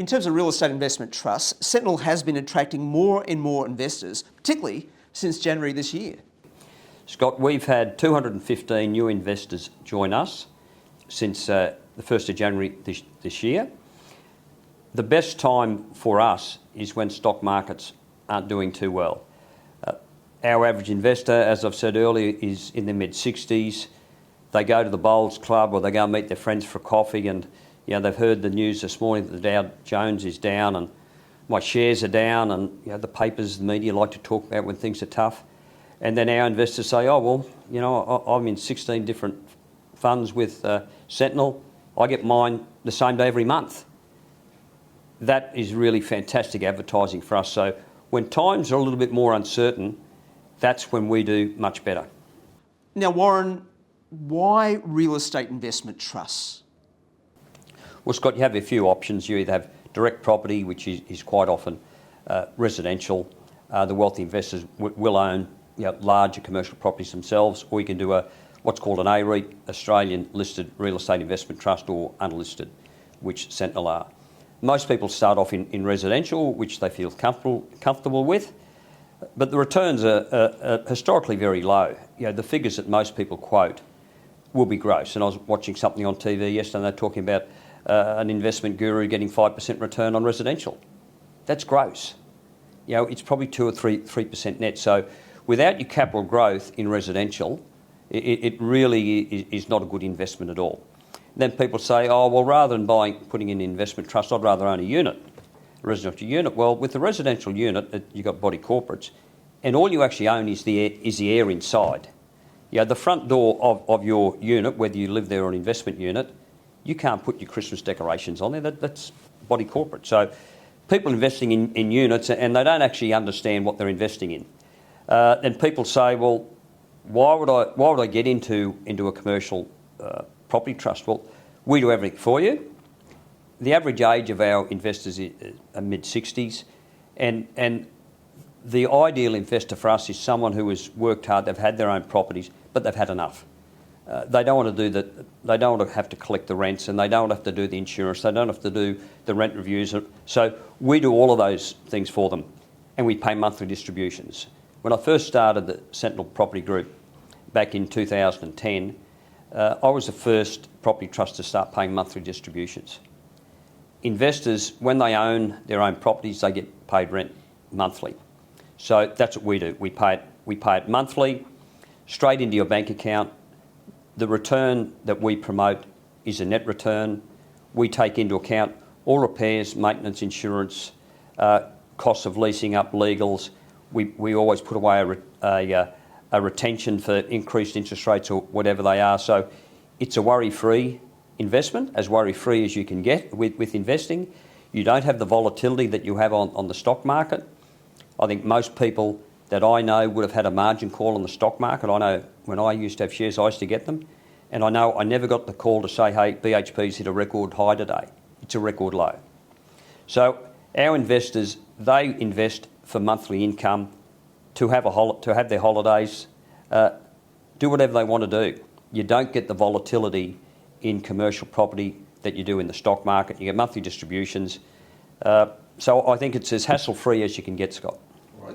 terms of real estate investment trusts, Sentinel has been attracting more and more investors, particularly since January this year. Scott, we've had 215 new investors join us since the 1st of January this year. The best time for us is when stock markets aren't doing too well. Our average investor, as I've said earlier, is in the mid-60s. They go to the bowls club or they go and meet their friends for coffee, and they've heard the news this morning that the Dow Jones is down and my shares are down, and the papers, the media like to talk about when things are tough. And then our investors say, oh, well, I'm in 16 different funds with Sentinel. I get mine the same day every month. That is really fantastic advertising for us. So when times are a little bit more uncertain, that's when we do much better. Now, Warren, why real estate investment trusts? Well, Scott, you have a few options. You either have direct property, which is quite often residential. The wealthy investors will own larger commercial properties themselves, or you can do what's called an AREIT, Australian Listed Real Estate Investment Trust, or unlisted, which Sentinel are. Most people start off in residential, which they feel comfortable with, but the returns are historically very low. The figures that most people quote will be gross. And I was watching something on TV yesterday, and they're talking about an investment guru getting 5% return on residential. That's gross. It's probably 2 or 3% net. So without your capital growth in residential, it really is not a good investment at all. Then people say, oh, well, rather than putting in an investment trust, I'd rather own a residential unit. Well, with the residential unit, you've got body corporates, and all you actually own is the air inside. The front door of your unit, whether you live there or an investment unit, you can't put your Christmas decorations on there. That's body corporate. So people investing in units, and they don't actually understand what they're investing in. And people say, well, why would I get into a commercial property trust? Well, we do everything for you. The average age of our investors is mid-60s, and the ideal investor for us is someone who has worked hard, they've had their own properties, but they've had enough. They don't want to they don't want to have to collect the rents, and they don't have to do the insurance, they don't have to do the rent reviews. So we do all of those things for them, and we pay monthly distributions. When I first started the Sentinel Property Group back in 2010, I was the first property trust to start paying monthly distributions. Investors, when they own their own properties, they get paid rent monthly. So that's what we do. We pay it monthly, straight into your bank account. The return that we promote is a net return. We take into account all repairs, maintenance, insurance, costs of leasing up, legals. We always put away a retention for increased interest rates or whatever they are. So it's a worry-free investment, as worry-free as you can get with investing. You don't have the volatility that you have on the stock market. I think most people that I know would have had a margin call on the stock market. I know when I used to have shares, I used to get them. And I know I never got the call to say, hey, BHP's hit a record high today. It's a record low. So our investors, they invest for monthly income, to have their holidays, do whatever they want to do. You don't get the volatility in commercial property that you do in the stock market. You get monthly distributions. So I think it's as hassle-free as you can get, Scott.